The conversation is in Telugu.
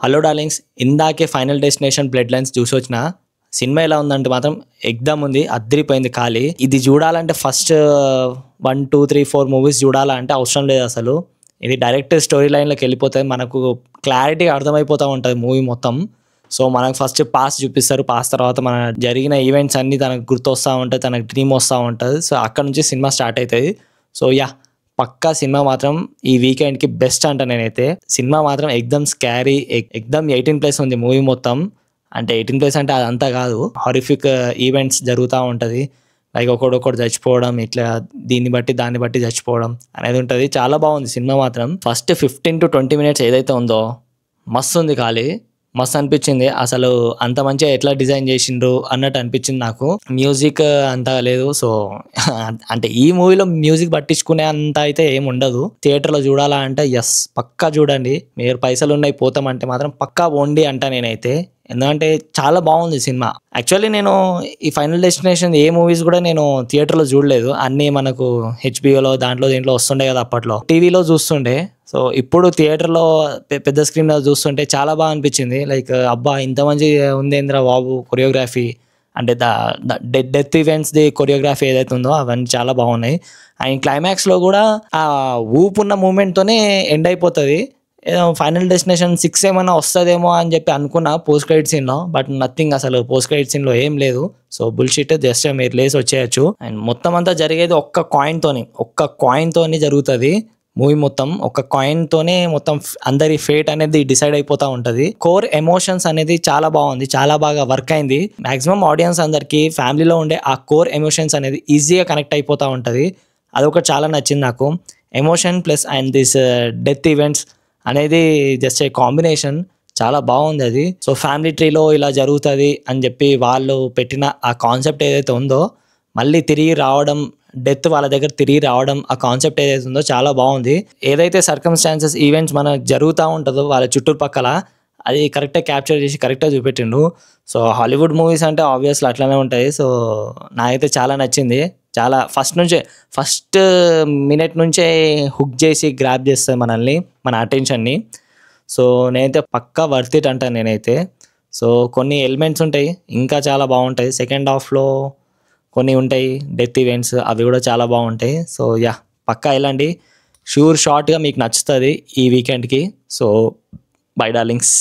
హలో డార్లింగ్స్, ఇందాకే ఫైనల్ డెస్టినేషన్ బ్లడ్ లైన్స్ చూసొచ్చిన. సినిమా ఎలా ఉందంటే మాత్రం ఎగ్దమ్ ఉంది, అద్దరిపోయింది. ఖాళీ ఇది చూడాలంటే ఫస్ట్ 1 2 3 4 మూవీస్ చూడాలంటే అవసరం లేదు అసలు. ఇది డైరెక్ట్ స్టోరీ లైన్లోకి వెళ్ళిపోతుంది, మనకు క్లారిటీగా అర్థమైపోతూ ఉంటుంది మూవీ మొత్తం. సో మనకు ఫస్ట్ పాస్ట్ చూపిస్తారు, పాస్ట్ తర్వాత మన జరిగిన ఈవెంట్స్ అన్నీ తనకు గుర్తొస్తూ ఉంటాయి, తనకు డ్రీమ్ వస్తూ ఉంటుంది. సో అక్కడ నుంచి సినిమా స్టార్ట్ అవుతుంది. సో పక్కా సినిమా మాత్రం ఈ వీకెండ్కి బెస్ట్ అంట నేనైతే. సినిమా మాత్రం ఎగ్దమ్ స్కారీ, ఎగ్దమ్ 18+ ఉంది మూవీ మొత్తం. అంటే 18+ అంటే అదంతా కాదు, హారిఫిక్ ఈవెంట్స్ జరుగుతూ ఉంటుంది. లైక్ ఒకడు చచ్చిపోవడం, ఇట్లా దాన్ని బట్టి చచ్చిపోవడం అనేది ఉంటుంది. చాలా బాగుంది సినిమా మాత్రం. ఫస్ట్ 15 to 20 minutes ఏదైతే ఉందో మస్తు ఉంది, ఖాళీ మస్తు అనిపించింది. అసలు అంత మంచిగా ఎట్లా డిజైన్ చేసిండ్రు అన్నట్టు అనిపించింది నాకు. మ్యూజిక్ అంతా లేదు. సో అంటే ఈ మూవీలో మ్యూజిక్ పట్టించుకునే అంత అయితే ఏమి ఉండదు. థియేటర్లో చూడాలా అంటే పక్కా చూడండి. మీరు పైసలు ఉన్నాయి పోతామంటే మాత్రం పక్కా పోండి అంట నేనైతే. ఎందుకంటే చాలా బాగుంది సినిమా. యాక్చువల్లీ నేను ఈ ఫైనల్ డెస్టినేషన్ ఏ మూవీస్ కూడా నేను థియేటర్లో చూడలేదు. అన్నీ మనకు హెచ్బిఓలో దీంట్లో వస్తుండే కదా, అప్పట్లో టీవీలో చూస్తుండే. సో ఇప్పుడు థియేటర్లో పెద్ద స్క్రీన్లో చూస్తుంటే చాలా బాగా అనిపించింది. లైక్ అబ్బా ఇంత మంచి ఉందేంద్ర బాబు, కొరియోగ్రఫీ అంటే డెత్ ఈవెంట్స్ది కొరియోగ్రఫీ ఏదైతే ఉందో అవన్నీ చాలా బాగున్నాయి. అండ్ క్లైమాక్స్లో కూడా ఆ ఊపున్న మూమెంట్తోనే ఎండ్ అయిపోతుంది. ఏదో ఫైనల్ డెస్టినేషన్ 6 ఏమైనా వస్తుందేమో అని చెప్పి అనుకున్నా పోస్ట్ క్రెడిట్ సీన్లో, బట్ నథింగ్, అసలు పోస్ట్ క్రెడిట్ సీన్లో ఏం లేదు. సో బుల్షిట్, జస్ట్ మీరు లేసి వచ్చేయచ్చు. అండ్ మొత్తం అంతా జరిగేది ఒక్క కాయిన్తోని జరుగుతుంది మూవీ మొత్తం. ఒక కాయిన్తోనే మొత్తం అందరి ఫేట్ అనేది డిసైడ్ అయిపోతూ ఉంటుంది. కోర్ ఎమోషన్స్ అనేది చాలా బాగుంది, చాలా బాగా వర్క్ అయింది. మాక్సిమం ఆడియన్స్ అందరికీ ఫ్యామిలీలో ఉండే ఆ కోర్ ఎమోషన్స్ అనేది ఈజీగా కనెక్ట్ అయిపోతూ ఉంటుంది. అదొకటి చాలా నచ్చింది నాకు. Emotion plus and this death events అనేది జస్ట్ ఏ కాంబినేషన్, చాలా బాగుంది అది. సో ఫ్యామిలీ ట్రీలో ఇలా జరుగుతుంది అని చెప్పి వాళ్ళు పెట్టిన ఆ కాన్సెప్ట్ ఏదైతే ఉందో మళ్ళీ తిరిగి రావడం, డెత్ వాళ్ళ దగ్గర తిరిగి రావడం, ఆ కాన్సెప్ట్ ఏదైతే ఉందో చాలా బాగుంది. ఏదైతే సర్కమ్స్టాన్సెస్ ఈవెంట్స్ మనకు జరుగుతూ ఉంటుందో వాళ్ళ చుట్టుపక్కల, అది కరెక్ట్గా క్యాప్చర్ చేసి కరెక్ట్గా చూపెట్టిండు. సో హాలీవుడ్ మూవీస్ అంటే ఆబ్వియస్లీ అట్లనే ఉంటాయి. సో నాకైతే చాలా నచ్చింది. చాలా ఫస్ట్ మినిట్ నుంచే హుక్ చేసి గ్రాప్ చేస్తుంది మనల్ని, మన అటెన్షన్ని. సో నేనైతే పక్కా వర్త్ ఇట్ అంటాను నేనైతే. సో కొన్ని ఎలిమెంట్స్ ఉంటాయి ఇంకా చాలా బాగుంటాయి. సెకండ్ హాఫ్లో కొన్ని ఉంటాయి డెత్ ఈవెంట్స్, అవి కూడా చాలా బాగుంటాయి. సో పక్కా వెళ్ళండి, షూర్ షార్ట్గా మీకు నచ్చుతుంది ఈ వీకెండ్కి. So by darlings.